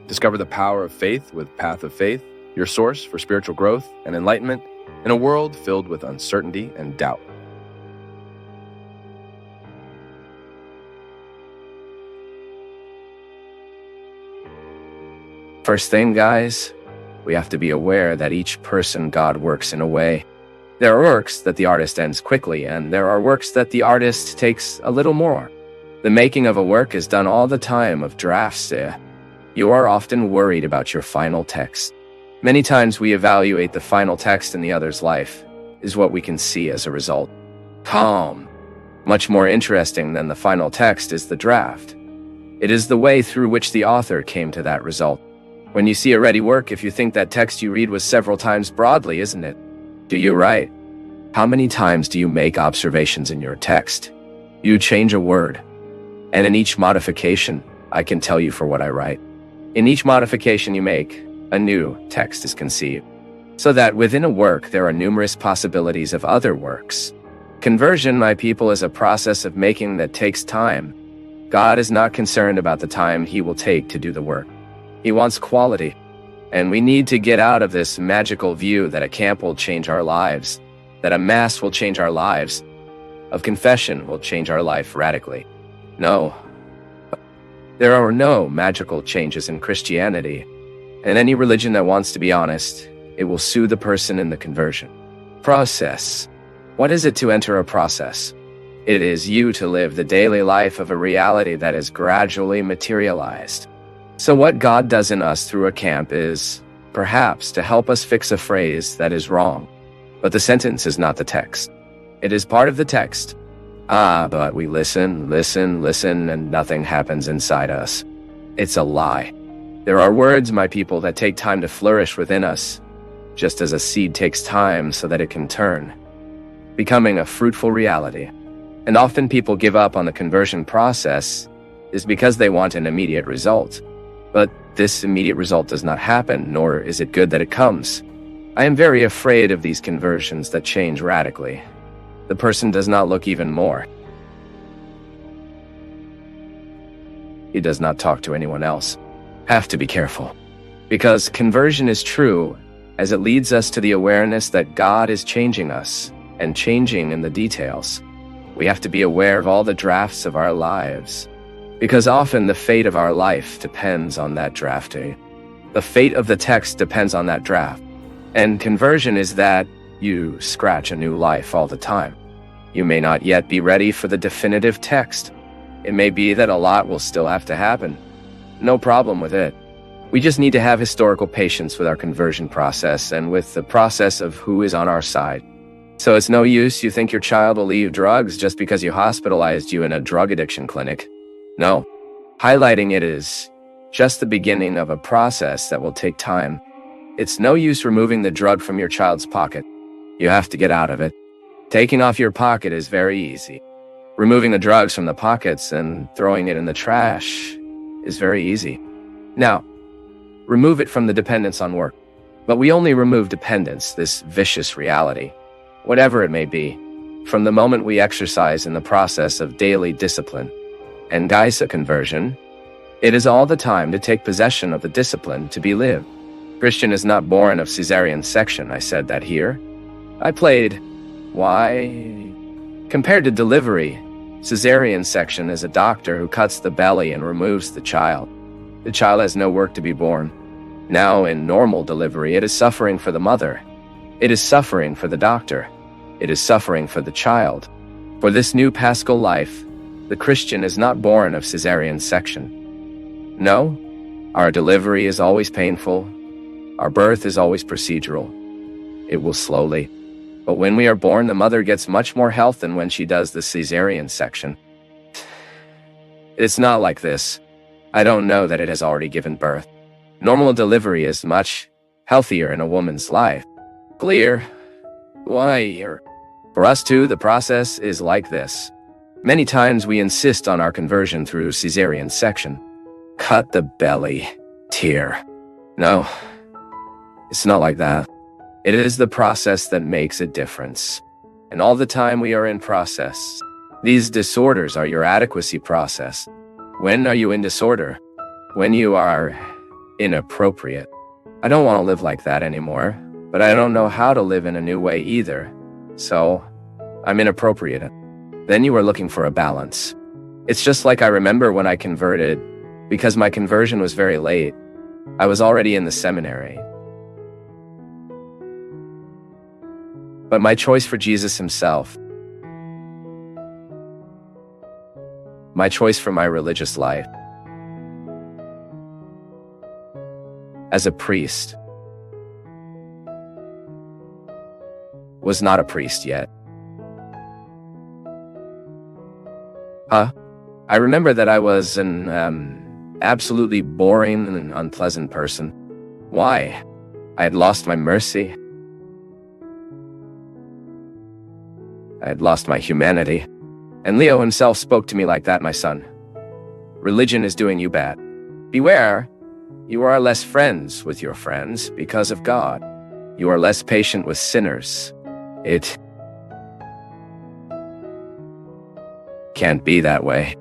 Discover the power of faith with Path of Faith, your source for spiritual growth and enlightenment in a world filled with uncertainty and doubt. First thing, guys, we have to be aware that each person God works in a way. There are works that the artist ends quickly, and there are works that the artist takes a little more. The making of a work is done all the time of drafts. You are often worried about your final text. Many times we evaluate the final text in the other's life, is what we can see as a result. Calm. Much more interesting than the final text is the draft. It is the way through which the author came to that result. When you see a ready work, if you think that text you read was several times broadly, isn't it? Do you write? How many times do you make observations in your text? You change a word. And in each modification, I can tell you for what I write. In each modification you make, a new text is conceived. So that within a work there are numerous possibilities of other works. Conversion, my people, is a process of making that takes time. God is not concerned about the time he will take to do the work. He wants quality. And we need to get out of this magical view that a camp will change our lives, that a mass will change our lives, of confession will change our life radically. No. There are no magical changes in Christianity. And any religion that wants to be honest, it will sue the person in the conversion process. What is it to enter a process? It is you to live the daily life of a reality that is gradually materialized. So what God does in us through a camp is, perhaps, to help us fix a phrase that is wrong. But the sentence is not the text. It is part of the text. But we listen, and nothing happens inside us. It's a lie. There are words, my people, that take time to flourish within us, just as a seed takes time so that it can turn, becoming a fruitful reality. And often people give up on the conversion process is because they want an immediate result. But this immediate result does not happen, nor is it good that it comes. I am very afraid of these conversions that change radically. The person does not look even more. He does not talk to anyone else. Have to be careful. Because conversion is true as it leads us to the awareness that God is changing us and changing in the details. We have to be aware of all the drafts of our lives. Because often the fate of our life depends on that drafting. The fate of the text depends on that draft. And conversion is that you scratch a new life all the time. You may not yet be ready for the definitive text. It may be that a lot will still have to happen. No problem with it. We just need to have historical patience with our conversion process and with the process of who is on our side. So it's no use you think your child will leave drugs just because you hospitalized you in a drug addiction clinic. No. Highlighting it is just the beginning of a process that will take time. It's no use removing the drug from your child's pocket. You have to get out of it. Taking off your pocket is very easy. Removing the drugs from the pockets and throwing it in the trash is very easy. Now, remove it from the dependence on work. But we only remove dependence, this vicious reality, whatever it may be, from the moment we exercise in the process of daily discipline. And Geisa conversion, it is all the time to take possession of the discipline to be lived. Christian is not born of cesarean section, I said that here. I played, why? Compared to delivery, cesarean section is a doctor who cuts the belly and removes the child. The child has no work to be born. Now in normal delivery, it is suffering for the mother. It is suffering for the doctor. It is suffering for the child. For this new paschal life, the Christian is not born of cesarean section. No, our delivery is always painful. Our birth is always procedural. It will slowly. But when we are born, the mother gets much more health than when she does the cesarean section. It's not like this. I don't know that it has already given birth. Normal delivery is much healthier in a woman's life. Clear? Why? For us too, the process is like this. Many times we insist on our conversion through cesarean section. Cut the belly. Tear. No, it's not like that. It is the process that makes a difference. And all the time we are in process. These disorders are your adequacy process. When are you in disorder? When you are inappropriate. I don't want to live like that anymore, but I don't know how to live in a new way either. So, I'm inappropriate. Then you were looking for a balance. It's just like I remember when I converted, because my conversion was very late. I was already in the seminary. But my choice for Jesus himself, my choice for my religious life, as a priest, was not a priest yet. I remember that I was an absolutely boring and unpleasant person. Why? I had lost my mercy. I had lost my humanity. And Leo himself spoke to me like that, my son. Religion is doing you bad. Beware, you are less friends with your friends because of God. You are less patient with sinners. It can't be that way.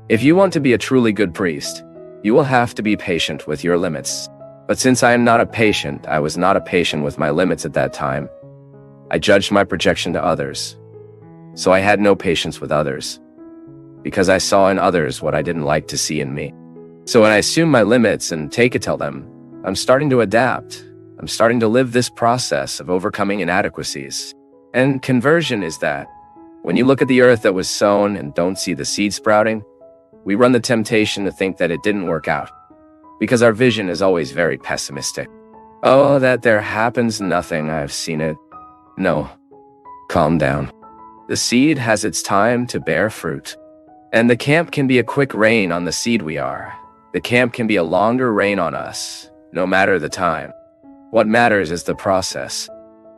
If you want to be a truly good priest, you will have to be patient with your limits. But since I am not a patient, I was not a patient with my limits at that time. I judged my projection to others. So I had no patience with others, because I saw in others what I didn't like to see in me. So when I assume my limits and take it to them, I'm starting to adapt. I'm starting to live this process of overcoming inadequacies. And conversion is that. When you look at the earth that was sown and don't see the seed sprouting, we run the temptation to think that it didn't work out, because our vision is always very pessimistic. Oh, that there happens nothing, I've seen it. No, calm down. The seed has its time to bear fruit. And the camp can be a quick rain on the seed we are. The camp can be a longer rain on us, no matter the time. What matters is the process.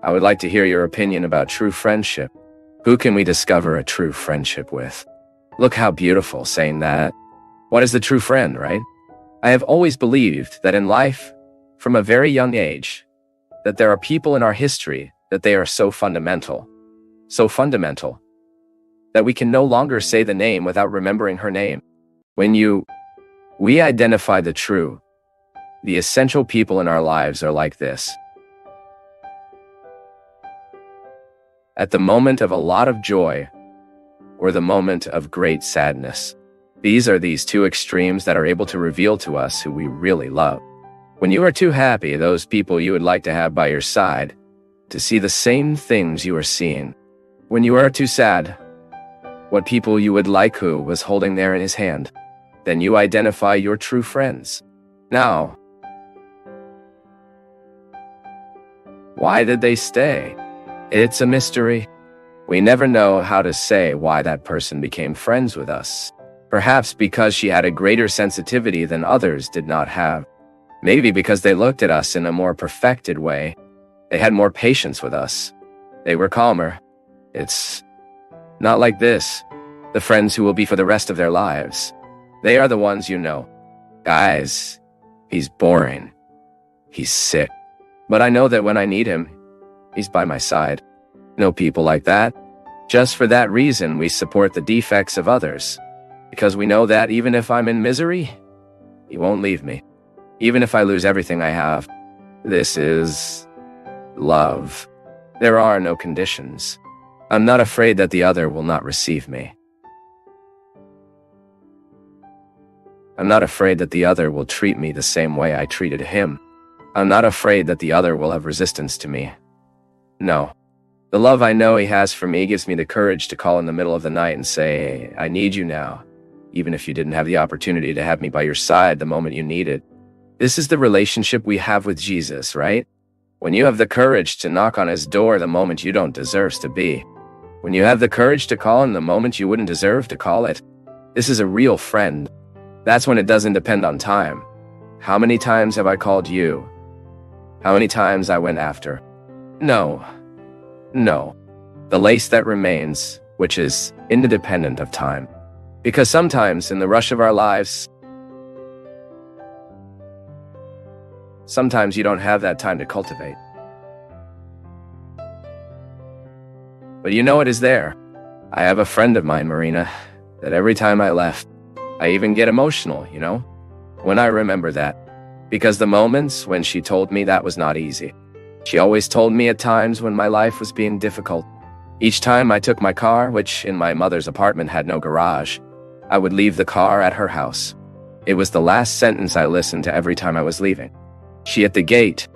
I would like to hear your opinion about true friendship. Who can we discover a true friendship with? Look how beautiful saying that. What is the true friend, right? I have always believed that in life, from a very young age, that there are people in our history that they are so fundamental, that we can no longer say the name without remembering her name. We identify the essential people in our lives are like this. At the moment of a lot of joy, or the moment of great sadness. These are these two extremes that are able to reveal to us who we really love. When you are too happy, those people you would like to have by your side, to see the same things you are seeing. When you are too sad, what people you would like who was holding there in his hand. Then you identify your true friends. Now, why did they stay? It's a mystery. We never know how to say why that person became friends with us. Perhaps because she had a greater sensitivity than others did not have. Maybe because they looked at us in a more perfected way. They had more patience with us. They were calmer. It's not like this. The friends who will be for the rest of their lives. They are the ones you know. Guys, he's boring. He's sick. But I know that when I need him, he's by my side. No people like that. Just for that reason, we support the defects of others. Because we know that even if I'm in misery, he won't leave me. Even if I lose everything I have. This is love. There are no conditions. I'm not afraid that the other will not receive me. I'm not afraid that the other will treat me the same way I treated him. I'm not afraid that the other will have resistance to me. No. The love I know he has for me gives me the courage to call in the middle of the night and say, I need you now, even if you didn't have the opportunity to have me by your side the moment you need it. This is the relationship we have with Jesus, right? When you have the courage to knock on his door the moment you don't deserve to be. When you have the courage to call in the moment you wouldn't deserve to call it. This is a real friend. That's when it doesn't depend on time. How many times have I called you? How many times I went after? No. The lace that remains, which is independent of time. Because sometimes in the rush of our lives, sometimes you don't have that time to cultivate. But you know it is there. I have a friend of mine, Marina, that every time I left, I even get emotional, when I remember that. because the moments when she told me that was not easy. She always told me at times when my life was being difficult. Each time I took my car, which in my mother's apartment had no garage, I would leave the car at her house. It was the last sentence I listened to every time I was leaving. She at the gate.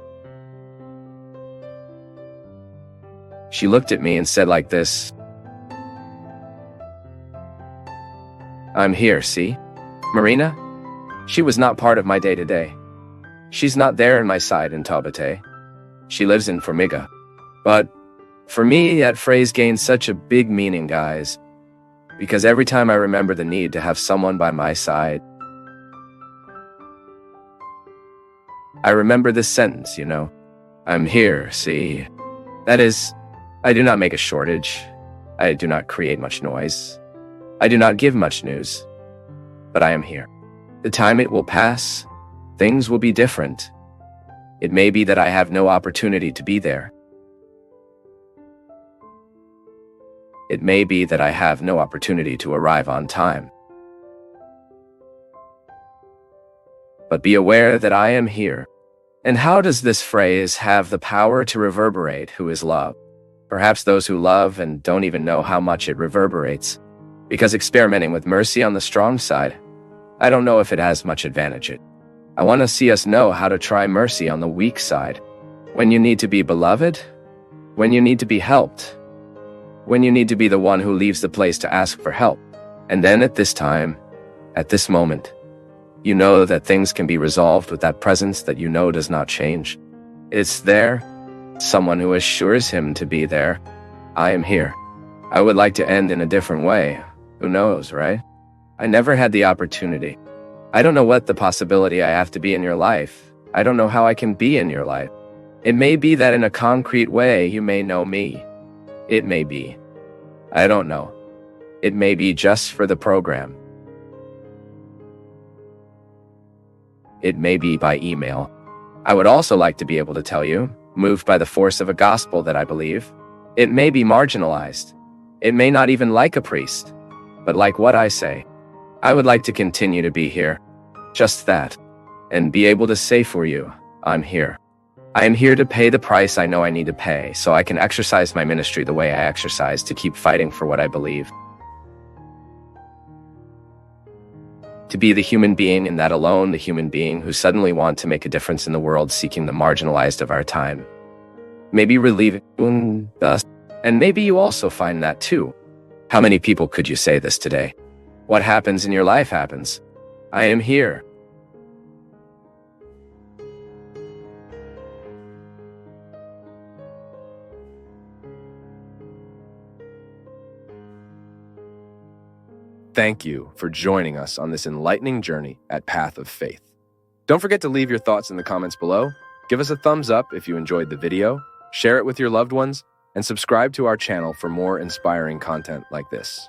She looked at me and said like this, "I'm here, see? Marina?" She was not part of my day-to-day. She's not there in my side in Taubaté. She lives in Formiga. But for me, that phrase gained such a big meaning, guys, because every time I remember the need to have someone by my side, I remember this sentence, "I'm here, see?" That is, I do not make a shortage. I do not create much noise. I do not give much news. But I am here. The time it will pass, things will be different. It may be that I have no opportunity to be there. It may be that I have no opportunity to arrive on time. But be aware that I am here. And how does this phrase have the power to reverberate who is love? Perhaps those who love and don't even know how much it reverberates. Because experimenting with mercy on the strong side, I don't know if it has much advantage. I want to see us know how to try mercy on the weak side. When you need to be beloved, when you need to be helped, when you need to be the one who leaves the place to ask for help. And then at this time, at this moment, you know that things can be resolved with that presence that you know does not change. It's there, someone who assures him to be there. I am here. I would like to end in a different way. Who knows, right? I never had the opportunity. I don't know what the possibility I have to be in your life. I don't know how I can be in your life. It may be that in a concrete way you may know me. It may be. I don't know. It may be just for the program. It may be by email. I would also like to be able to tell you, moved by the force of a gospel that I believe, it may be marginalized. It may not even like a priest. But like what I say, I would like to continue to be here. Just that. And be able to say for you, I'm here. I am here to pay the price I know I need to pay so I can exercise my ministry the way I exercise to keep fighting for what I believe. To be the human being and that alone, the human being who suddenly want to make a difference in the world, seeking the marginalized of our time. Maybe relieving us. And maybe you also find that too. How many people could you say this today? What happens in your life happens. I am here. Thank you for joining us on this enlightening journey at Path of Faith. Don't forget to leave your thoughts in the comments below. Give us a thumbs up if you enjoyed the video, share it with your loved ones, and subscribe to our channel for more inspiring content like this.